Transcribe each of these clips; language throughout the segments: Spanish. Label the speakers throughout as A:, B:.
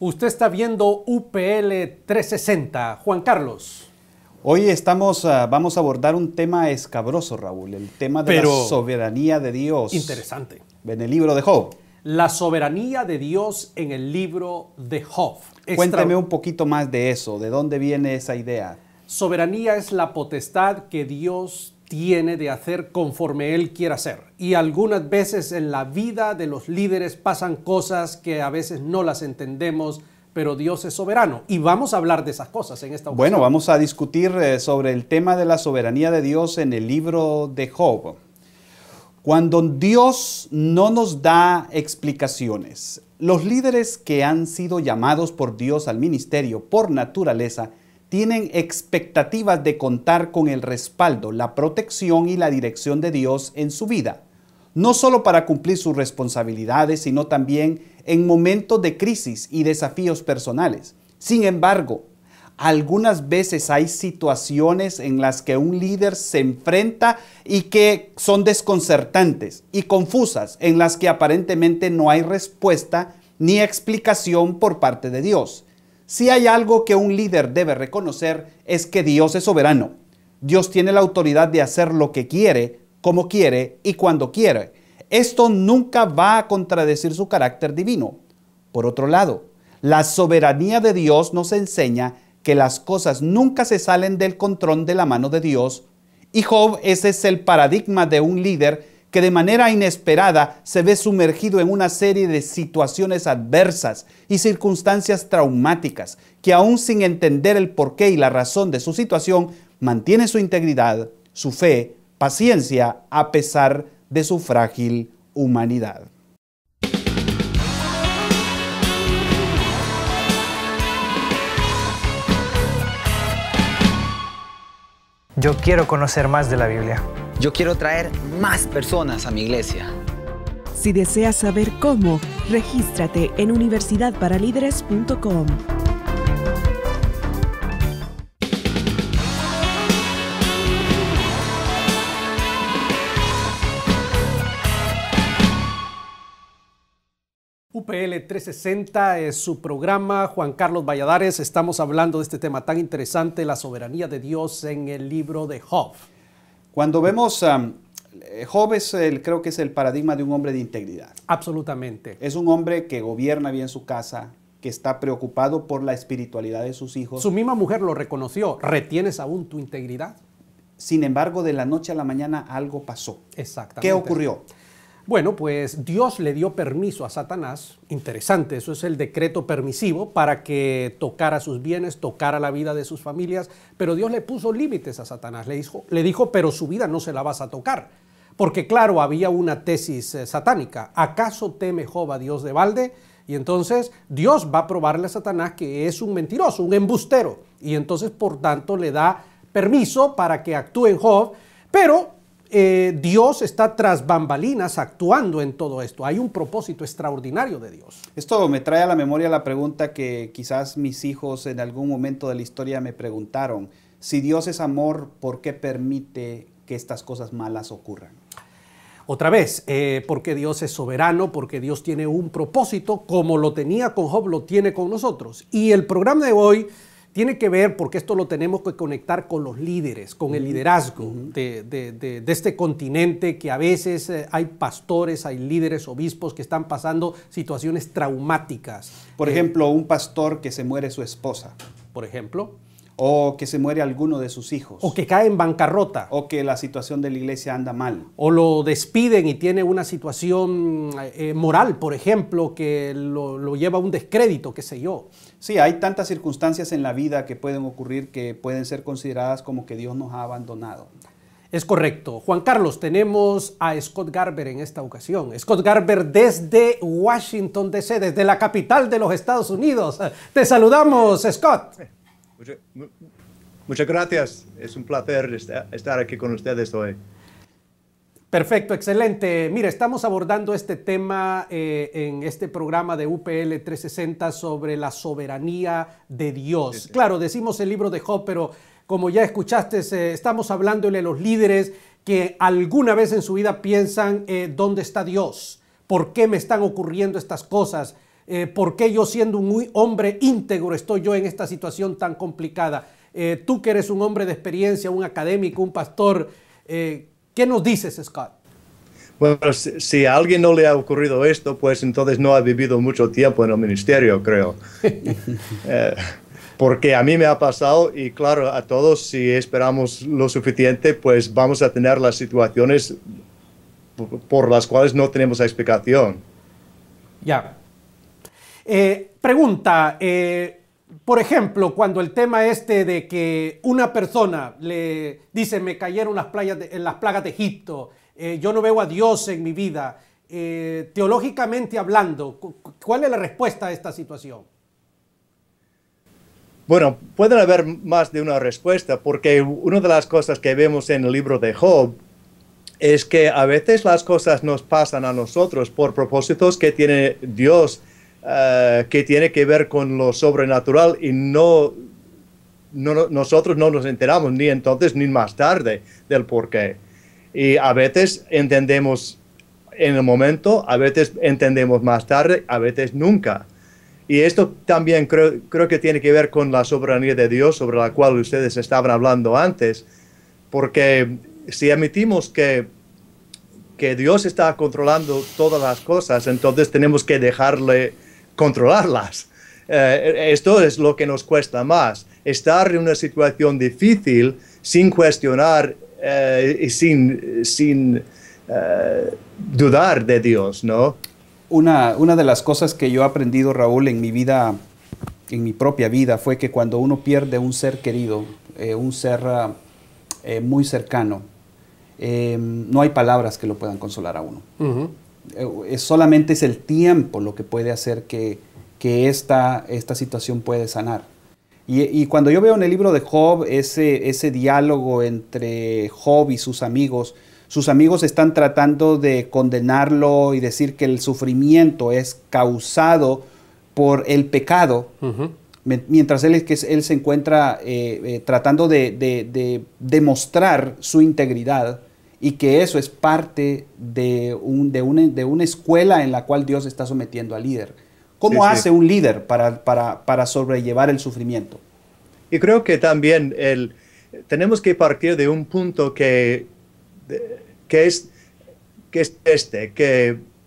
A: Usted está viendo UPL 360. Juan Carlos.
B: Hoy vamos a abordar un tema escabroso, Raúl, el tema de la soberanía de Dios.
A: Interesante.
B: En el libro de Job.
A: La soberanía de Dios en el libro de Job.
B: Cuénteme un poquito más de eso, ¿de dónde viene esa idea?
A: Soberanía es la potestad que Dios tiene de hacer conforme Él quiera hacer. Y algunas veces en la vida de los líderes pasan cosas que a veces no las entendemos, pero Dios es soberano. Y vamos a hablar de esas cosas en esta ocasión.
B: Bueno, vamos a discutir sobre el tema de la soberanía de Dios en el libro de Job. Cuando Dios no nos da explicaciones, los líderes que han sido llamados por Dios al ministerio por naturaleza tienen expectativas de contar con el respaldo, la protección y la dirección de Dios en su vida, no solo para cumplir sus responsabilidades, sino también en momentos de crisis y desafíos personales. Sin embargo, algunas veces hay situaciones en las que un líder se enfrenta y que son desconcertantes y confusas, en las que aparentemente no hay respuesta ni explicación por parte de Dios. Si hay algo que un líder debe reconocer es que Dios es soberano. Dios tiene la autoridad de hacer lo que quiere, como quiere y cuando quiere. Esto nunca va a contradecir su carácter divino. Por otro lado, la soberanía de Dios nos enseña que las cosas nunca se salen del control de la mano de Dios. Y Job, ese es el paradigma de un líder que de manera inesperada se ve sumergido en una serie de situaciones adversas y circunstancias traumáticas, que aún sin entender el porqué y la razón de su situación, mantiene su integridad, su fe, paciencia, a pesar de su frágil humanidad.
C: Yo quiero conocer más de la Biblia.
D: Yo quiero traer más personas a mi iglesia.
E: Si deseas saber cómo, regístrate en universidadparalíderes.com.
A: UPL 360 es su programa. Juan Carlos Valladares, estamos hablando de este tema tan interesante, la soberanía de Dios en el libro de Job.
B: Cuando vemos, Job creo que es el paradigma de un hombre de integridad.
A: Absolutamente.
B: Es un hombre que gobierna bien su casa, que está preocupado por la espiritualidad de sus hijos.
A: Su misma mujer lo reconoció. ¿Retienes aún tu integridad?
B: Sin embargo, de la noche a la mañana algo pasó.
A: Exactamente.
B: ¿Qué ocurrió?
A: Bueno, pues Dios le dio permiso a Satanás, interesante, eso es el decreto permisivo, para que tocara sus bienes, tocara la vida de sus familias, pero Dios le puso límites a Satanás, le dijo, pero su vida no se la vas a tocar, porque claro, había una tesis satánica, ¿acaso teme Job a Dios de balde? Y entonces Dios va a probarle a Satanás que es un mentiroso, un embustero, y entonces por tanto le da permiso para que actúe en Job, pero Dios está tras bambalinas actuando en todo esto. Hay un propósito extraordinario de Dios.
B: Esto me trae a la memoria la pregunta que quizás mis hijos en algún momento de la historia me preguntaron. Si Dios es amor, ¿por qué permite que estas cosas malas ocurran?
A: Otra vez, porque Dios es soberano, porque Dios tiene un propósito, como lo tenía con Job, lo tiene con nosotros. Y el programa de hoy tiene que ver, porque esto lo tenemos que conectar con los líderes, con el liderazgo de este continente, que a veces hay pastores, hay líderes, obispos que están pasando situaciones traumáticas.
B: Por ejemplo, un pastor que se muere su esposa.
A: Por ejemplo.
B: O que se muere alguno de sus hijos.
A: O que cae en bancarrota.
B: O que la situación de la iglesia anda mal.
A: O lo despiden y tiene una situación moral, por ejemplo, que lo lleva a un descrédito, qué sé yo.
B: Sí, hay tantas circunstancias en la vida que pueden ocurrir que pueden ser consideradas como que Dios nos ha abandonado.
A: Es correcto. Juan Carlos, tenemos a Scott Garber en esta ocasión. Scott Garber desde Washington, D.C., desde la capital de los Estados Unidos. Te saludamos, Scott.
F: Muchas gracias. Es un placer estar aquí con ustedes hoy.
A: Perfecto, excelente. Mira, estamos abordando este tema en este programa de UPL 360 sobre la soberanía de Dios. Sí. Claro, decimos el libro de Job, pero como ya escuchaste, estamos hablándole a los líderes que alguna vez en su vida piensan, ¿dónde está Dios? ¿Por qué me están ocurriendo estas cosas? ¿Por qué yo siendo un hombre íntegro estoy yo en esta situación tan complicada? Tú que eres un hombre de experiencia, un académico, un pastor, ¿qué nos dices, Scott?
F: Bueno, si a alguien no le ha ocurrido esto, pues entonces no ha vivido mucho tiempo en el ministerio, creo. Porque a mí me ha pasado y claro, a todos si esperamos lo suficiente, pues vamos a tener las situaciones por las cuales no tenemos explicación.
A: Ya. Pregunta, por ejemplo, cuando el tema de que una persona le dice me cayeron las plagas de Egipto, yo no veo a Dios en mi vida, teológicamente hablando, ¿cuál es la respuesta a esta situación?
F: Bueno, pueden haber más de una respuesta, porque una de las cosas que vemos en el libro de Job es que a veces las cosas nos pasan a nosotros por propósitos que tiene Dios, que tiene que ver con lo sobrenatural y nosotros no nos enteramos ni entonces ni más tarde del porqué. Y a veces entendemos en el momento, a veces entendemos más tarde, a veces nunca. Y esto también creo que tiene que ver con la soberanía de Dios sobre la cual ustedes estaban hablando antes, porque si admitimos que Dios está controlando todas las cosas, entonces tenemos que dejarle controlarlas. Esto es lo que nos cuesta más, estar en una situación difícil sin cuestionar y sin dudar de Dios, ¿no?
B: Una de las cosas que yo he aprendido, Raúl, en mi vida, en mi propia vida, fue que cuando uno pierde un ser querido, un ser muy cercano, no hay palabras que lo puedan consolar a uno. Solamente es el tiempo lo que puede hacer que esta situación puede sanar. Y cuando yo veo en el libro de Job ese diálogo entre Job y sus amigos están tratando de condenarlo y decir que el sufrimiento es causado por el pecado, mientras él se encuentra tratando de demostrar su integridad y que eso es parte de una escuela en la cual Dios está sometiendo al líder. ¿Cómo hace un líder para sobrellevar el sufrimiento?
F: Y creo que también tenemos que partir de un punto que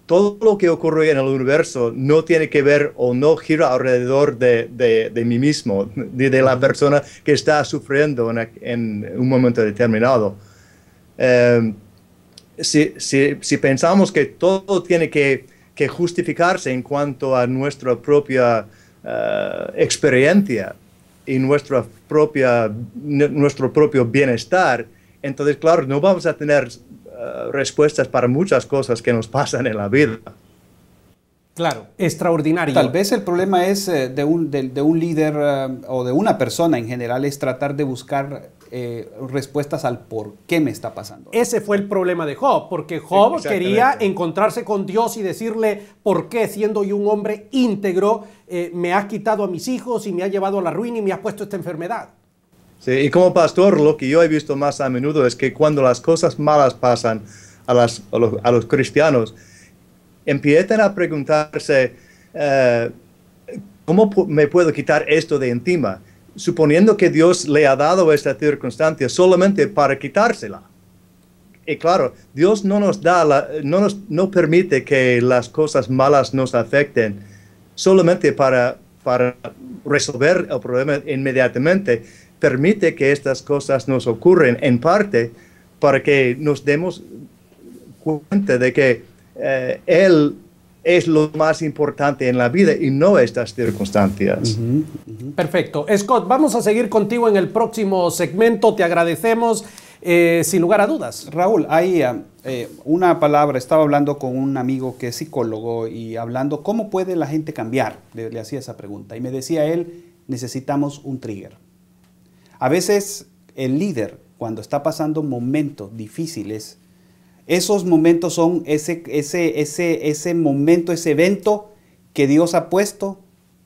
F: todo lo que ocurre en el universo no tiene que ver o no gira alrededor de mí mismo, ni de la persona que está sufriendo en un momento determinado. Si pensamos que todo tiene que justificarse en cuanto a nuestra propia experiencia y nuestro propio bienestar, entonces, claro, no vamos a tener respuestas para muchas cosas que nos pasan en la vida.
A: Claro, extraordinario.
B: Tal vez el problema es de un líder o de una persona en general es tratar de buscar respuestas al por qué me está pasando.
A: Ese fue el problema de Job, porque Job quería encontrarse con Dios y decirle por qué, siendo yo un hombre íntegro, me has quitado a mis hijos y me has llevado a la ruina y me has puesto esta enfermedad.
F: Sí, y como pastor, lo que yo he visto más a menudo es que cuando las cosas malas pasan a los cristianos, empiezan a preguntarse, ¿cómo me puedo quitar esto de encima? Suponiendo que Dios le ha dado esta circunstancia solamente para quitársela. Y claro, Dios no permite que las cosas malas nos afecten solamente para resolver el problema inmediatamente. Permite que estas cosas nos ocurren en parte para que nos demos cuenta de que Él es lo más importante en la vida y no estas circunstancias.
A: Perfecto. Scott, vamos a seguir contigo en el próximo segmento. Te agradecemos sin lugar a dudas.
B: Raúl, hay una palabra, estaba hablando con un amigo que es psicólogo y hablando cómo puede la gente cambiar. Le hacía esa pregunta y me decía él, necesitamos un trigger. A veces el líder, cuando está pasando momentos difíciles, esos momentos son ese momento, ese evento que Dios ha puesto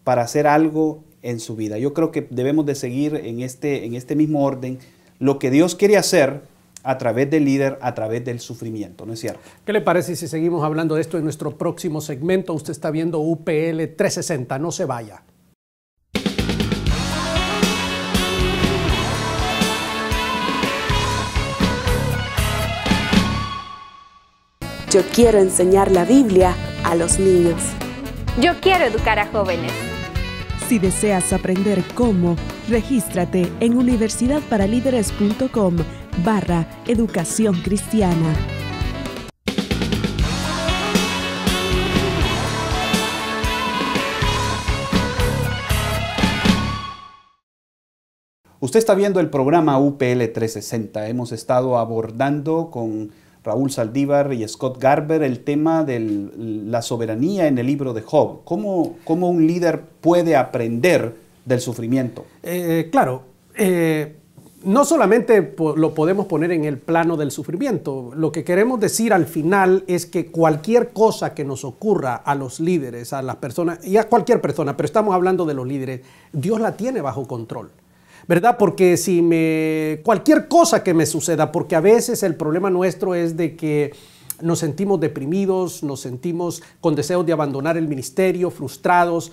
B: para hacer algo en su vida. Yo creo que debemos de seguir en este mismo orden. Lo que Dios quiere hacer a través del líder, a través del sufrimiento, ¿no es cierto?
A: ¿Qué le parece si seguimos hablando de esto en nuestro próximo segmento? Usted está viendo UPL 360, no se vaya.
E: Yo quiero enseñar la Biblia a los niños.
G: Yo quiero educar a jóvenes.
E: Si deseas aprender cómo, regístrate en universidadparalíderes.com/educación cristiana.
B: Usted está viendo el programa UPL 360. Hemos estado abordando con Raúl Saldívar y Scott Garber el tema de la soberanía en el libro de Job. ¿Cómo un líder puede aprender del sufrimiento?
A: Claro, no solamente lo podemos poner en el plano del sufrimiento. Lo que queremos decir al final es que cualquier cosa que nos ocurra a los líderes, a las personas, y a cualquier persona, pero estamos hablando de los líderes, Dios la tiene bajo control, ¿verdad? Porque cualquier cosa que me suceda, porque a veces el problema nuestro es de que nos sentimos deprimidos, nos sentimos con deseos de abandonar el ministerio, frustrados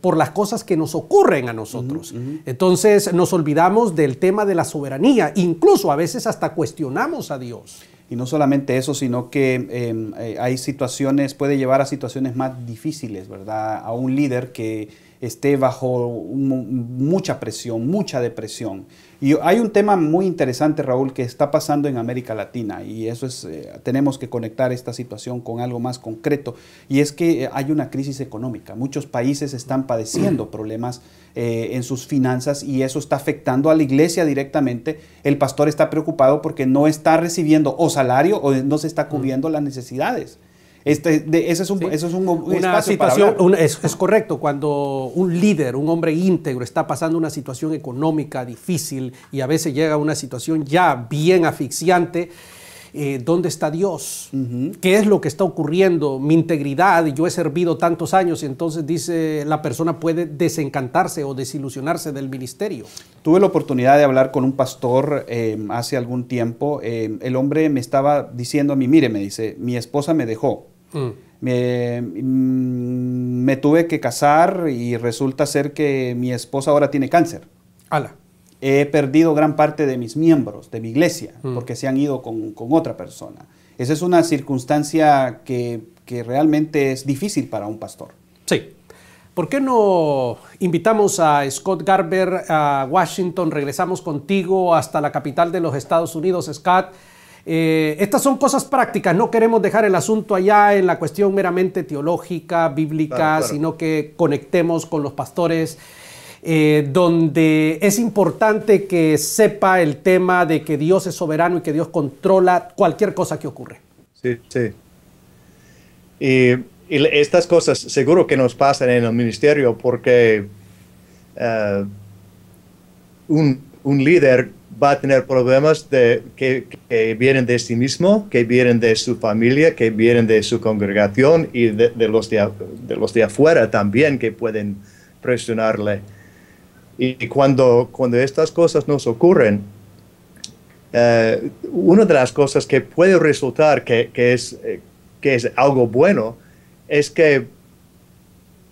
A: por las cosas que nos ocurren a nosotros. Entonces nos olvidamos del tema de la soberanía, incluso a veces hasta cuestionamos a Dios.
B: Y no solamente eso, sino que hay situaciones, puede llevar a situaciones más difíciles, ¿verdad? A un líder que esté bajo mucha presión, mucha depresión. Y hay un tema muy interesante, Raúl, que está pasando en América Latina, y eso es, tenemos que conectar esta situación con algo más concreto, y es que hay una crisis económica. Muchos países están padeciendo problemas en sus finanzas, y eso está afectando a la iglesia directamente. El pastor está preocupado porque no está recibiendo o salario o no se está cubriendo las necesidades. Ese es un
A: una situación, es correcto, cuando un líder, un hombre íntegro está pasando una situación económica difícil y a veces llega a una situación ya bien asfixiante, ¿dónde está Dios? ¿Qué es lo que está ocurriendo? Mi integridad, yo he servido tantos años, y entonces dice, la persona puede desencantarse o desilusionarse del ministerio.
B: Tuve la oportunidad de hablar con un pastor hace algún tiempo. El hombre me estaba diciendo a mí, mire, me dice, mi esposa me dejó. Me tuve que casar y resulta ser que mi esposa ahora tiene cáncer.
A: ¡Hala!
B: He perdido gran parte de mis miembros de mi iglesia porque se han ido con otra persona. Esa es una circunstancia que realmente es difícil para un pastor.
A: Sí. ¿Por qué no invitamos a Scott Garber a Washington? Regresamos contigo hasta la capital de los Estados Unidos, Scott. Estas son cosas prácticas, no queremos dejar el asunto allá en la cuestión meramente teológica, bíblica, claro. Sino que conectemos con los pastores, donde es importante que sepa el tema de que Dios es soberano y que Dios controla cualquier cosa que ocurre.
F: Sí, sí. Y estas cosas seguro que nos pasan en el ministerio porque un líder va a tener problemas que vienen de sí mismo, que vienen de su familia, que vienen de su congregación y de los de afuera también que pueden presionarle. Y cuando estas cosas nos ocurren, una de las cosas que puede resultar que es algo bueno es que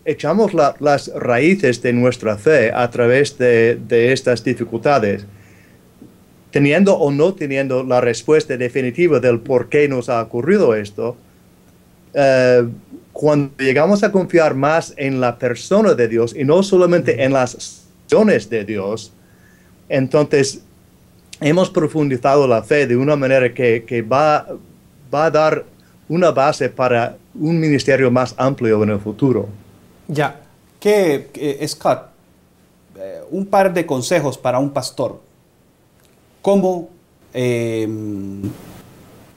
F: echamos las raíces de nuestra fe a través de estas dificultades. Teniendo o no teniendo la respuesta definitiva del por qué nos ha ocurrido esto, cuando llegamos a confiar más en la persona de Dios y no solamente en las acciones de Dios, entonces hemos profundizado la fe de una manera que va a dar una base para un ministerio más amplio en el futuro.
B: Ya, Scott, un par de consejos para un pastor. ¿Cómo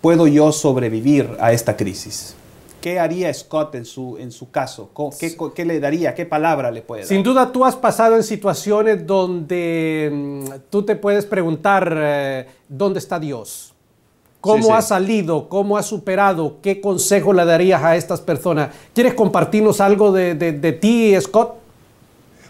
B: puedo yo sobrevivir a esta crisis? ¿Qué haría Scott en su caso? ¿Qué le daría? ¿Qué palabra le puede dar?
A: Sin duda tú has pasado en situaciones donde tú te puedes preguntar ¿dónde está Dios? ¿Cómo has salido? ¿Cómo has superado? ¿Qué consejo le darías a estas personas? ¿Quieres compartirnos algo de ti, Scott?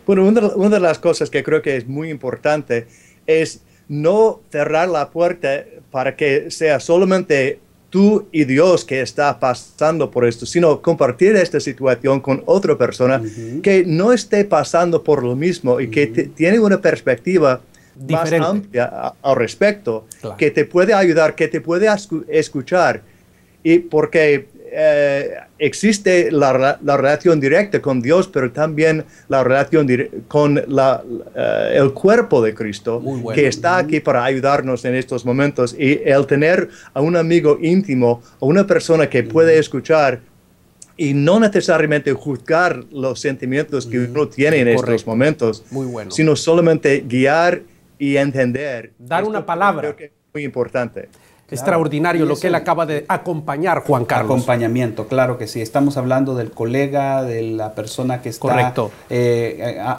F: Bueno, una de las cosas que creo que es muy importante es no cerrar la puerta para que sea solamente tú y Dios que está pasando por esto, sino compartir esta situación con otra persona que no esté pasando por lo mismo y que tiene una perspectiva diferente, más amplia al respecto, claro, que te puede ayudar, que te puede escuchar. Y porque existe la relación directa con Dios, pero también la relación con el cuerpo de Cristo, bueno, que está aquí para ayudarnos en estos momentos. Y el tener a un amigo íntimo, a una persona que puede escuchar y no necesariamente juzgar los sentimientos que uno tiene en estos momentos, bueno, sino solamente guiar y entender.
A: Dar una palabra.
F: Creo que es muy importante.
A: Extraordinario lo que él acaba de acompañar, Juan Carlos.
B: Acompañamiento, claro que sí. Estamos hablando del colega, de la persona que está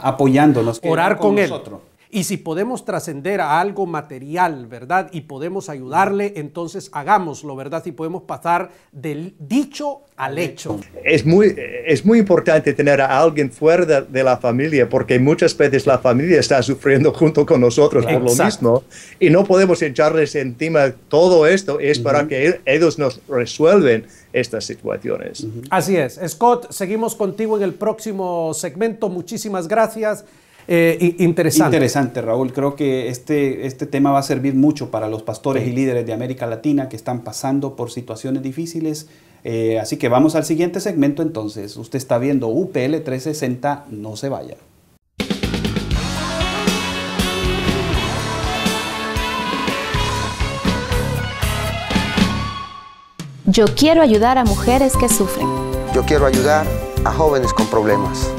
B: apoyándonos.
A: Orar con nosotros. Y si podemos trascender a algo material, ¿verdad? Y podemos ayudarle, entonces hagámoslo, ¿verdad? Y podemos pasar del dicho al hecho.
F: Es muy importante tener a alguien fuera de la familia, porque muchas veces la familia está sufriendo junto con nosotros por lo mismo, y no podemos echarles encima todo esto, es para que ellos nos resuelven estas situaciones.
A: Así es. Scott, seguimos contigo en el próximo segmento. Muchísimas gracias. Interesante,
B: Raúl. Creo que este tema va a servir mucho para los pastores y líderes de América Latina que están pasando por situaciones difíciles. Así que vamos al siguiente segmento entonces. Usted está viendo UPL 360, no se vaya.
G: Yo quiero ayudar a mujeres que sufren.
H: Yo quiero ayudar a jóvenes con problemas.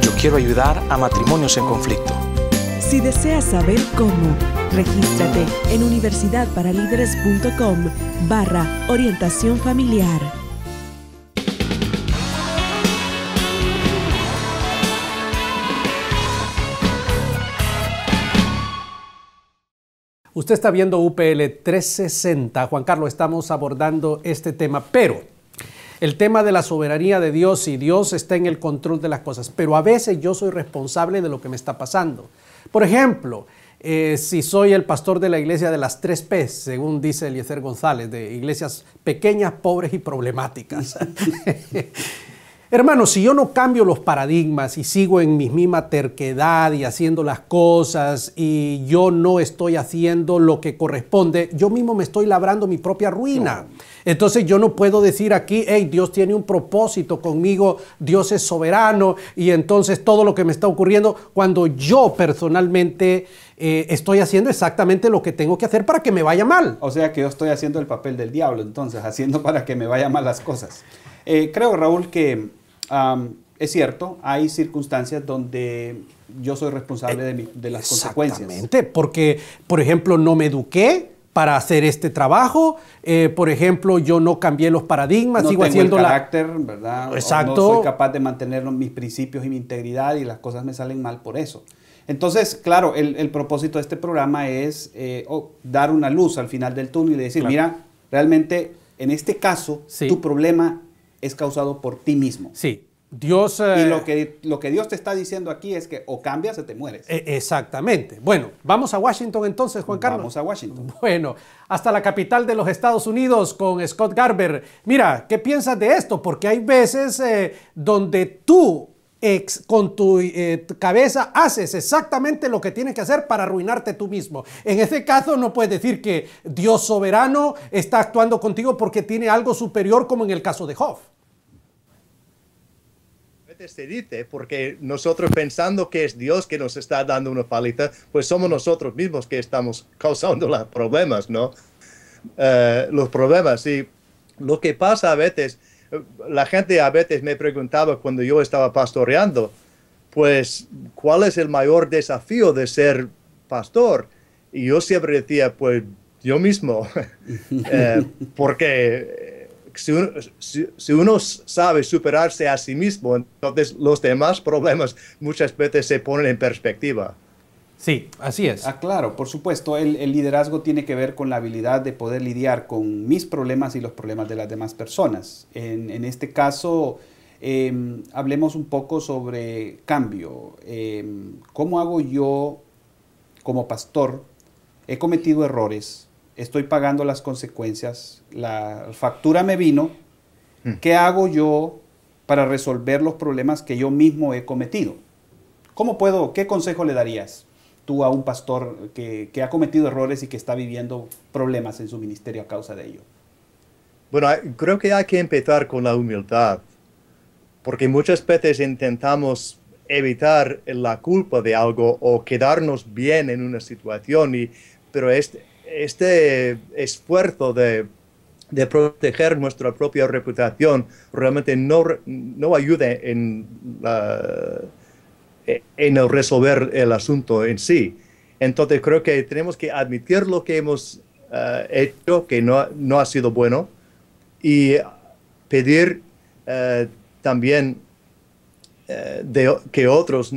I: Yo quiero ayudar a matrimonios en conflicto.
J: Si deseas saber cómo, regístrate en universidadparalíderes.com/orientación familiar.
A: Usted está viendo UPL 360. Juan Carlos, estamos abordando este tema, pero el tema de la soberanía de Dios, y Dios está en el control de las cosas, pero a veces yo soy responsable de lo que me está pasando. Por ejemplo, si soy el pastor de la iglesia de las 3 P, según dice Eliezer González, de iglesias pequeñas, pobres y problemáticas. Hermanos, si yo no cambio los paradigmas y sigo en mi misma terquedad y haciendo las cosas y yo no estoy haciendo lo que corresponde, yo mismo me estoy labrando mi propia ruina. Entonces yo no puedo decir aquí, hey, Dios tiene un propósito conmigo, Dios es soberano y entonces todo lo que me está ocurriendo, cuando yo personalmente estoy haciendo exactamente lo que tengo que hacer para que me vaya mal.
B: O sea que yo estoy haciendo el papel del diablo, entonces, haciendo para que me vayan mal las cosas. Creo, Raúl, que es cierto, hay circunstancias donde yo soy responsable de las consecuencias.
A: Exactamente, porque, por ejemplo, no me eduqué para hacer este trabajo, por ejemplo, yo no cambié los paradigmas,
B: no
A: sigo
B: tengo
A: haciendo
B: el carácter, ¿verdad?
A: Exacto.
B: No soy capaz de mantener mis principios y mi integridad y las cosas me salen mal por eso. Entonces, claro, el propósito de este programa es dar una luz al final del túnel y decir, mira, realmente en este caso, tu problema es causado por ti mismo.
A: Sí. Dios,
B: y lo que Dios te está diciendo aquí es que o cambias o te mueres.
A: Exactamente. Bueno, vamos a Washington entonces, Juan Carlos.
B: Vamos a Washington.
A: Bueno, hasta la capital de los Estados Unidos con Scott Garber. Mira, ¿qué piensas de esto? Porque hay veces donde tú con tu cabeza haces exactamente lo que tienes que hacer para arruinarte tú mismo. En este caso no puedes decir que Dios soberano está actuando contigo porque tiene algo superior, como en el caso de Job.
F: Se dice, porque nosotros pensando que es Dios que nos está dando una paliza, pues somos nosotros mismos que estamos causando los problemas, ¿no? Los problemas. Y lo que pasa a veces, la gente a veces me preguntaba cuando yo estaba pastoreando, pues, ¿cuál es el mayor desafío de ser pastor? Y yo siempre decía, pues, yo mismo, porque si uno sabe superarse a sí mismo, entonces los demás problemas muchas veces se ponen en perspectiva.
A: Sí, así es.
B: Claro, por supuesto, el liderazgo tiene que ver con la habilidad de poder lidiar con mis problemas y los problemas de las demás personas. En este caso, hablemos un poco sobre cambio. ¿Cómo hago yo como pastor he cometido errores, estoy pagando las consecuencias, la factura me vino, ¿qué hago yo para resolver los problemas que yo mismo he cometido? ¿Qué consejo le darías tú a un pastor que ha cometido errores y que está viviendo problemas en su ministerio a causa de ello?
F: Bueno, creo que hay que empezar con la humildad, porque muchas veces intentamos evitar la culpa de algo o quedarnos bien en una situación, pero este esfuerzo de proteger nuestra propia reputación realmente no ayuda en el resolver el asunto en sí. Entonces creo que tenemos que admitir lo que hemos hecho, que no ha sido bueno, y pedir también que otros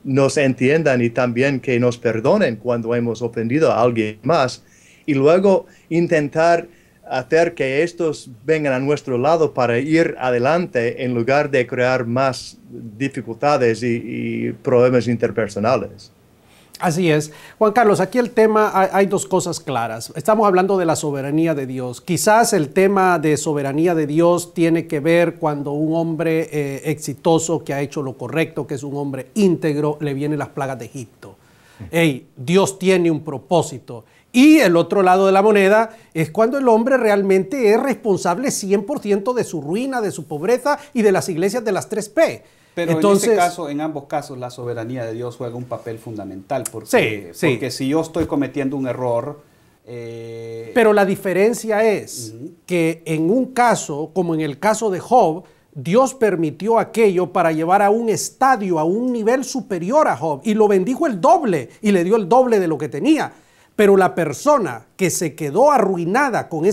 F: nos entiendan y también que nos perdonen cuando hemos ofendido a alguien más, y luego intentar hacer que estos vengan a nuestro lado para ir adelante en lugar de crear más dificultades y problemas interpersonales.
A: Así es. Juan Carlos, aquí el tema, hay dos cosas claras. Estamos hablando de la soberanía de Dios. Quizás el tema de soberanía de Dios tiene que ver cuando un hombre exitoso que ha hecho lo correcto, que es un hombre íntegro, le vienen las plagas de Egipto. Dios tiene un propósito. Y el otro lado de la moneda es cuando el hombre realmente es responsable 100% de su ruina, de su pobreza y de las iglesias de las 3P.
B: Pero entonces, en ambos casos, la soberanía de Dios juega un papel fundamental, porque si yo estoy cometiendo un error...
A: Pero la diferencia es que en un caso, como en el caso de Job, Dios permitió aquello para llevar a un estadio, a un nivel superior a Job, y lo bendijo el doble, y le dio el doble de lo que tenía. Pero la persona que se quedó arruinada con